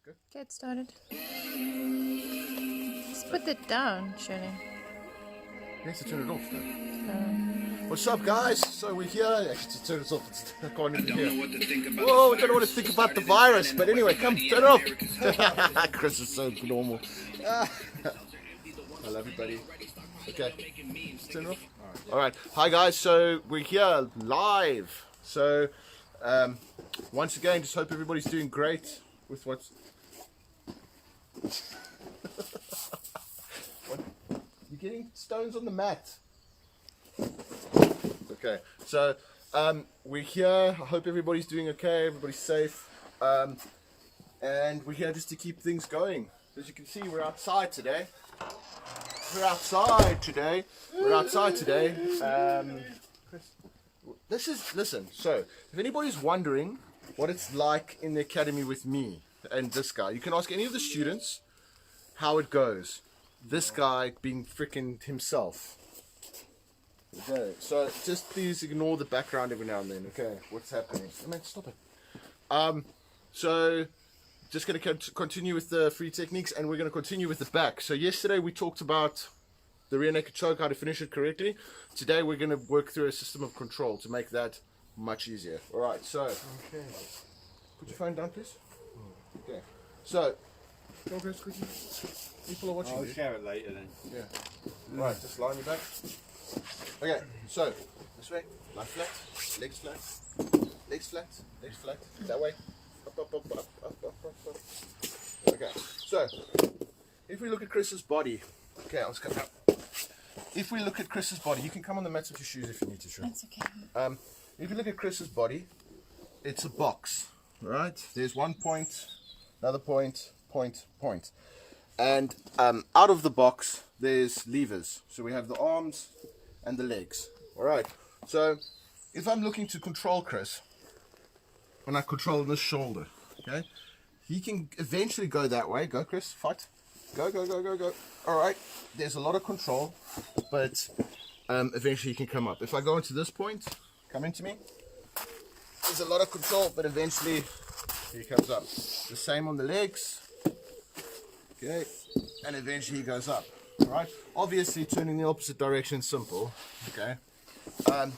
Good. Get started. Just put it down, surely. Yes, to turn it off though. What's up, guys? So we're here. Actually, to turn it off, I can't even hear. Whoa, I don't know what to think about the virus. But anyway, come, turn it off. Chris is so normal. I love you, buddy. Okay, turn it off. All right. Hi, guys. So we're here live. So once again, just hope everybody's doing great with what's... What? You're getting stones on the mat. Okay, so we're here. I hope everybody's doing okay, everybody's safe. And we're here just to keep things going. As you can see, we're outside today. Listen, so if anybody's wondering what it's like in the academy with me and this guy, you can ask any of the students how it goes. This guy being freaking himself. Okay, so just please ignore the background every now and then. Okay, what's happening? I mean, stop it. So just going to continue with the free techniques, and we're going to continue with the back. So yesterday we talked about the rear naked choke, how to finish it correctly. Today we're going to work through a system of control to make that much easier. All right, so okay, put your phone down, please. Okay, so go Chris, quickly. People are watching. I'll share it later then. Yeah. Right, just lie on your back. Okay, so this way, lie flat, legs flat, legs flat, legs flat. That way. Up, up, up, up, up, up, up, up. Okay, so if we look at Chris's body, okay, let's come out. If we look at Chris's body, you can come on the mats with your shoes if you need to, sure. That's okay. If you look at Chris's body, it's a box, right? There's one point, another point, point, point. And out of the box, there's levers. So we have the arms and the legs. All right. So if I'm looking to control Chris, when I control this shoulder, okay, he can eventually go that way. Go, Chris, fight. Go, go, go, go, go. All right. There's a lot of control, but eventually he can come up. If I go into this point, come into me. There's a lot of control, but eventually he comes up. The same on the legs. Okay, and eventually he goes up. All right. Obviously, turning the opposite direction is simple. Okay. But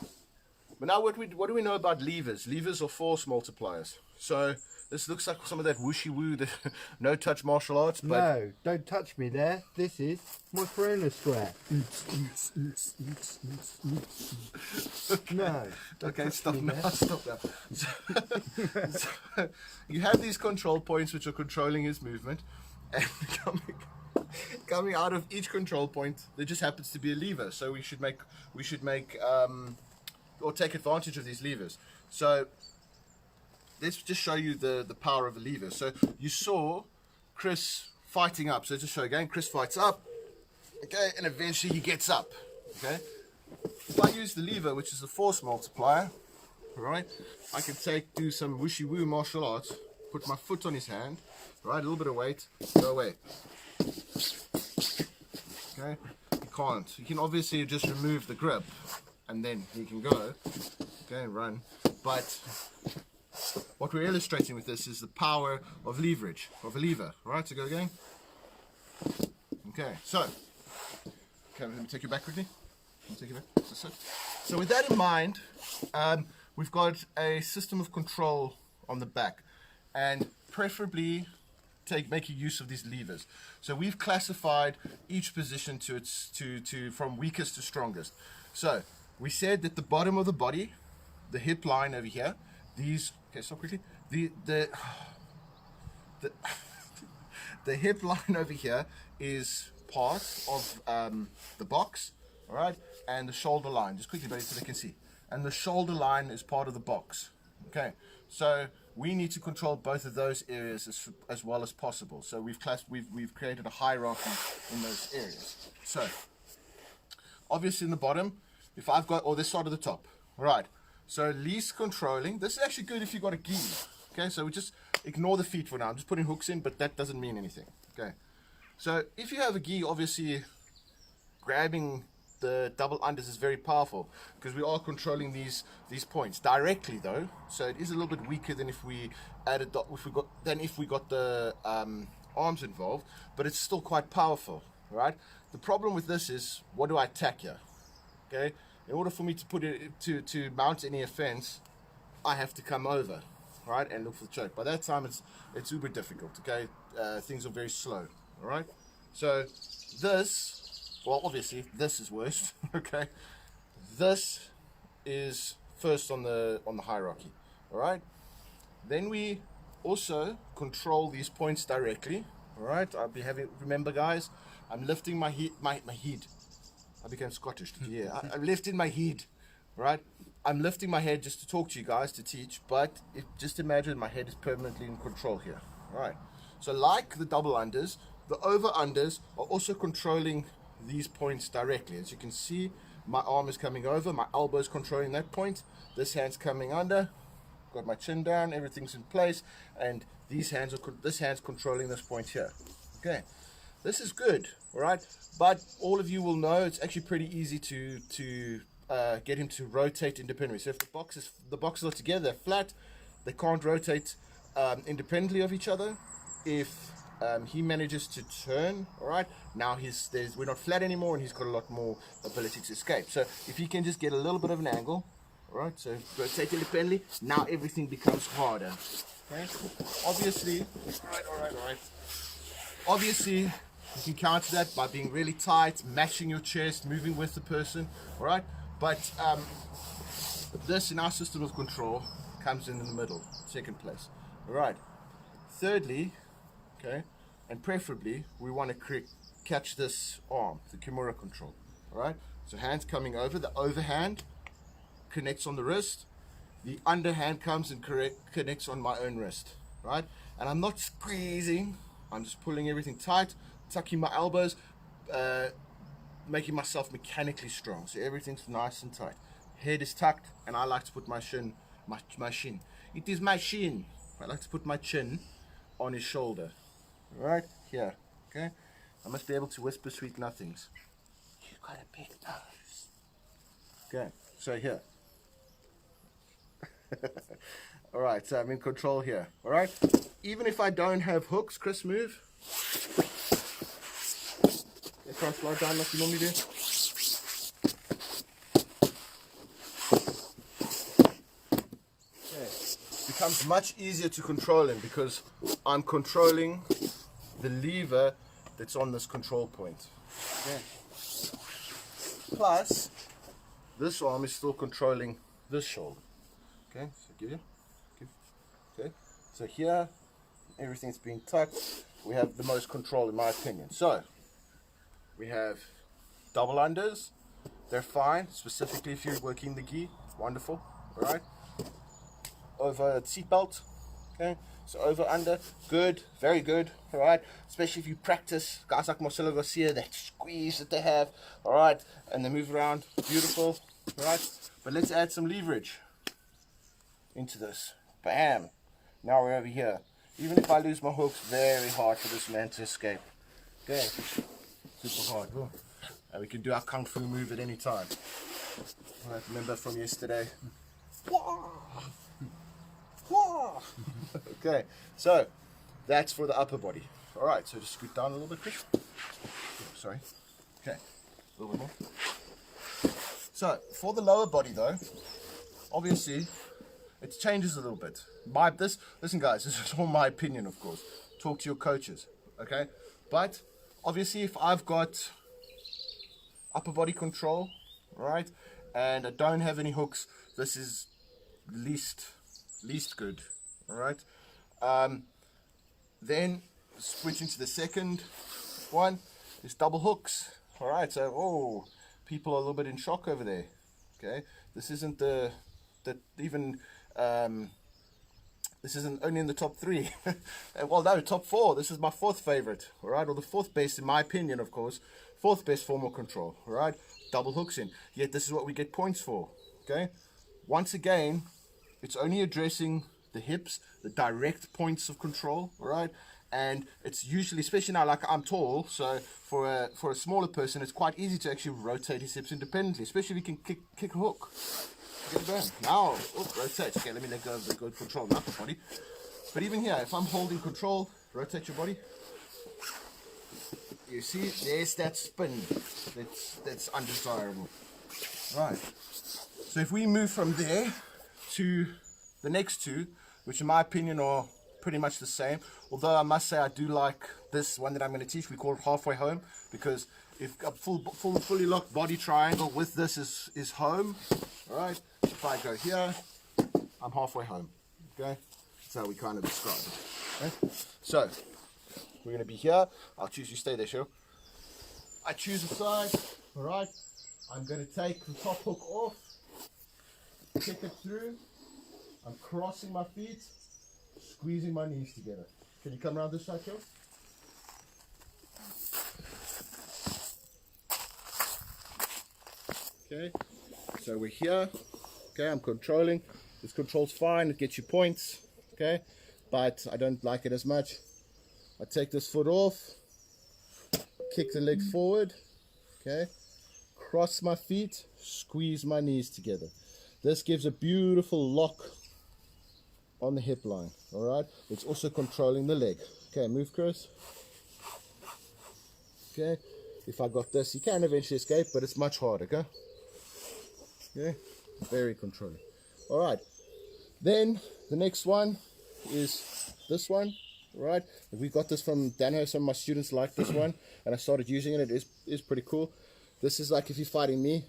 now, what do we know about levers? Levers are force multipliers. So this looks like some of that whooshy woo, the no touch martial arts. But No, don't touch me there. This is my Corona square. No. Okay, stop now. Stop now. So you have these control points which are controlling his movement, and coming out of each control point, there just happens to be a lever. So we should make or take advantage of these levers. So let's just show you the power of a lever. So you saw Chris fighting up. So just show again. Chris fights up. Okay, and eventually he gets up. Okay. If I use the lever, which is the force multiplier, right, I can do some whooshy woo martial arts. Put my foot on his hand. Right, a little bit of weight. Go away. Okay. You can't. You can obviously just remove the grip, and then he can go. Okay, and run. But what we're illustrating with this is the power of leverage, of a lever. Right, so go again. Okay, so, let me take you back quickly. Let me take you back. That's it. So with that in mind, we've got a system of control on the back, and preferably making use of these levers. So we've classified each position to from weakest to strongest. So we said that the bottom of the body, the hip line over here, these, okay, stop quickly. The hip line over here is part of the box, all right, and the shoulder line, just quickly, buddy, so they can see. And the shoulder line is part of the box. Okay, so we need to control both of those areas as well as possible. So we've created a hierarchy in those areas. So obviously in the bottom, if I've got, or this side of the top, all right. So least controlling. This is actually good if you've got a gi. Okay, so we just ignore the feet for now. I'm just putting hooks in, but that doesn't mean anything. Okay, so if you have a gi, obviously grabbing the double unders is very powerful because we are controlling these points directly though, so it is a little bit weaker than if we added if we got the arms involved, but it's still quite powerful, right? The problem with this is, what do I attack here? Okay, in order for me to put it to mount any offense, I have to come over, right, and look for the choke. By that time, it's uber difficult. Okay, things are very slow. All right, so this, well, obviously this is worst. Okay, this is first on the hierarchy. All right, then we also control these points directly. All right, I'll be having, remember guys, I'm lifting my head. I became Scottish. Yeah, I'm lifting my head. Right, I'm lifting my head just to talk to you guys, to teach, but just imagine my head is permanently in control here. All right, so like the double unders, the over unders are also controlling these points directly. As you can see, my arm is coming over, my elbow is controlling that point, this hand's coming under, got my chin down, everything's in place, and this hand's controlling this point here. Okay, this is good. All right, but all of you will know it's actually pretty easy to get him to rotate independently. So if the boxes are together, flat, they can't rotate independently of each other. If he manages to turn, all right, now we're not flat anymore, and he's got a lot more ability to escape. So if he can just get a little bit of an angle, all right, so rotate independently, now everything becomes harder. Okay, obviously, all right. Obviously, you can counter that by being really tight, matching your chest, moving with the person, all right? But this in our system of control comes in the middle, second place, all right? Thirdly, okay, and preferably, we want to catch this arm, the Kimura control, all right? So hands coming over, the overhand connects on the wrist, the underhand comes and connects on my own wrist, right? And I'm not squeezing, I'm just pulling everything tight, tucking my elbows, making myself mechanically strong, so everything's nice and tight. Head is tucked, and I like to put my shin. It is my shin. I like to put my chin on his shoulder, right here. Okay, I must be able to whisper sweet nothings. You got a big nose. Okay, so here. All right, so I'm in control here. All right, even if I don't have hooks, Chris, move. Try to slow down like you normally do. Okay. It becomes much easier to control him because I'm controlling the lever that's on this control point. Okay. Plus, this arm is still controlling this shoulder. Okay, so okay. So here, everything's being tucked. We have the most control in my opinion. So, we have double unders, they're fine, specifically if you're working the gi, wonderful, all right? Over seatbelt, okay? So over, under, good, very good, all right? Especially if you practice, guys like Marcelo Garcia, that squeeze that they have, all right? And they move around, beautiful, all right? But let's add some leverage into this. Bam! Now we're over here. Even if I lose my hooks, very hard for this man to escape. Okay. Super hard. Oh. And we can do our kung fu move at any time. All right, remember from yesterday? Okay, so that's for the upper body. All right, so just scoot down a little bit, Chris. Oh, sorry. Okay, a little bit more. So for the lower body, though, obviously it changes a little bit. Listen, guys, this is all my opinion, of course. Talk to your coaches, okay? But obviously, if I've got upper body control, right, and I don't have any hooks, this is least good, all right? Then switching to the second one is double hooks, all right? So, people are a little bit in shock over there, okay? This isn't this isn't only in the top 3. Well, no, top 4. This is my 4th favorite, all right? Or the 4th best, in my opinion, of course. 4th best form of control, all right? Double hooks in. Yet this is what we get points for, okay? Once again, it's only addressing the hips, the direct points of control, all right? And it's usually, especially now, like I'm tall, so for a smaller person, it's quite easy to actually rotate his hips independently, especially if you can kick a hook. Get it going. Now, rotate. Okay, let me let go of the good control, not the body. But even here, if I'm holding control, rotate your body. You see, there's that spin that's undesirable. Right. So if we move from there to the next two, which in my opinion are pretty much the same, although I must say I do like this one that I'm going to teach. We call it halfway home, because if a fully locked body triangle with this is home, all right? If I go here, I'm halfway home. Okay, that's how we kind of describe it. Okay? So we're going to be here. I'll choose you stay there, Cheryl. I choose a side. All right. I'm going to take the top hook off, kick it through. I'm crossing my feet, squeezing my knees together. Can you come around this side, Cheryl? Okay. So we're here. Okay, I'm controlling. This control's fine. It gets you points. Okay, but I don't like it as much. I take this foot off, kick the legs forward, okay, cross my feet, squeeze my knees together. This gives a beautiful lock on the hip line, all right? It's also controlling the leg. Okay, move, Chris. Okay, if I got this, you can eventually escape, but it's much harder, okay? Okay, very controlling. All right, then the next one is this one. Right, we got this from Dano. Some of my students like this one, and I started using it. It is pretty cool. This is like if you're fighting me,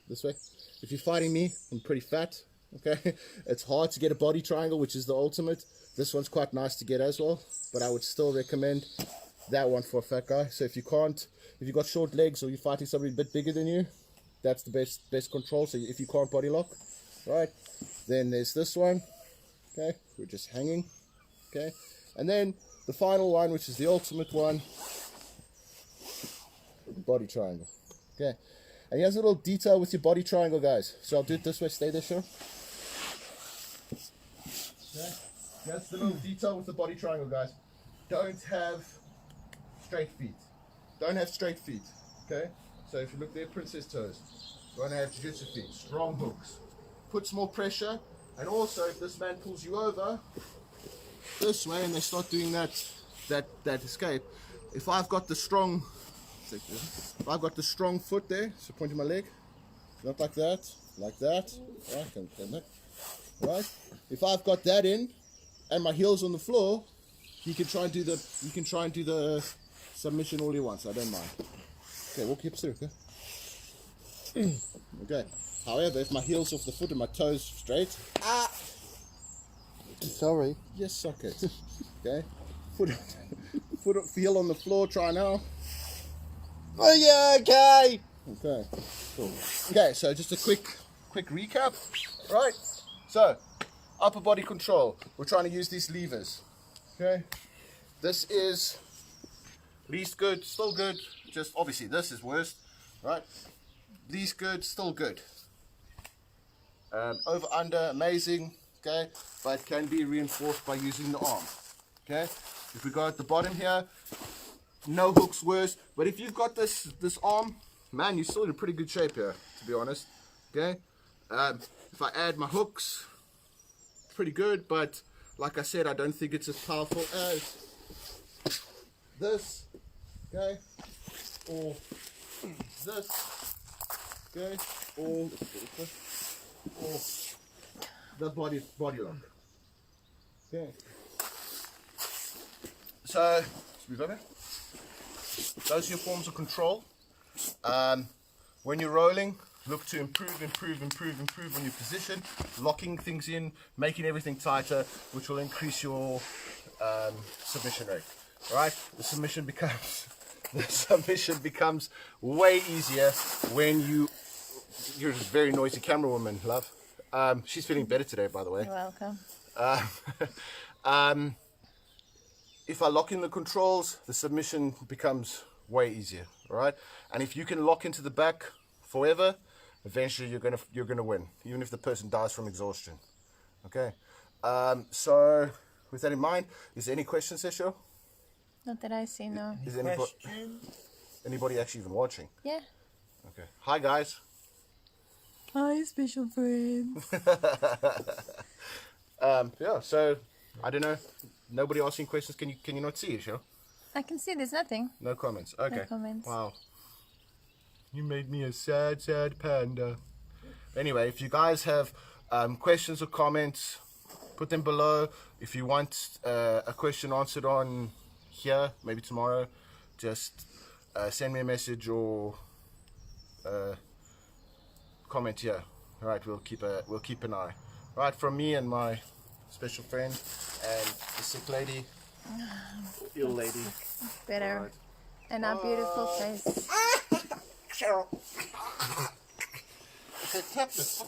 this way. If you're fighting me, I'm pretty fat. Okay, it's hard to get a body triangle, which is the ultimate. This one's quite nice to get as well, but I would still recommend that one for a fat guy. So if you got short legs or you're fighting somebody a bit bigger than you, that's the best control. So if you can't body lock, right, then there's this one. Okay, we're just hanging. Okay. And then the final one, which is the ultimate one, the body triangle. Okay, and here's a little detail with your body triangle, guys. So I'll do it this way. Stay there, sure. Okay, here's the little detail with the body triangle, guys. Don't have straight feet. Don't have straight feet. Okay, so if you look there, princess toes. You want to have jiu-jitsu feet, strong hooks. Puts more pressure, and also if this man pulls you over this way and they start doing that escape, if I've got the strong foot there, so pointing my leg, not like that, right? If I've got that in and my heel's on the floor, you can try and do the submission all you want, so I don't mind. Okay, walk hips through, okay? Okay. However, if my heel's off the foot and my toes straight, Sorry. yes, suck it. Okay. Foot heel on the floor, try now. Oh yeah, okay. Okay. Cool. Okay, so just a quick recap. Right. So, upper body control. We're trying to use these levers. Okay. This is least good, still good. Just obviously this is worst. Right. Least good, still good. Over under, amazing. Okay, but can be reinforced by using the arm. Okay, if we go at the bottom here, no hooks worse. But if you've got this arm, man, you're still in pretty good shape here, to be honest. Okay, if I add my hooks, pretty good. But like I said, I don't think it's as powerful as this. Okay, or this. Okay, or the body lock. Okay. So, those are your forms of control. When you're rolling, look to improve on your position, locking things in, making everything tighter, which will increase your submission rate. All right? The submission becomes way easier when you're a very noisy camera woman, love. She's feeling better today, by the way. You're welcome. If I lock in the controls, the submission becomes way easier, all right? And if you can lock into the back forever, eventually you're gonna win, even if the person dies from exhaustion. Okay. So, with that in mind, is there any questions, Sesho? Not that I see, no. Is anybody actually even watching? Yeah. Okay. Hi, guys. Hi, special friend. Yeah. So, I don't know. Nobody asking questions. Can you not see it, Sure? I can see there's nothing. No comments. Okay. No comments. Wow. You made me a sad, sad panda. Anyway, if you guys have questions or comments, put them below. If you want a question answered on here, maybe tomorrow, just send me a message or comment here. All right, we'll keep an eye. All right, from me and my special friend and the sick lady, ill lady. Better. Alright. And our beautiful face. Cheryl. Tap this.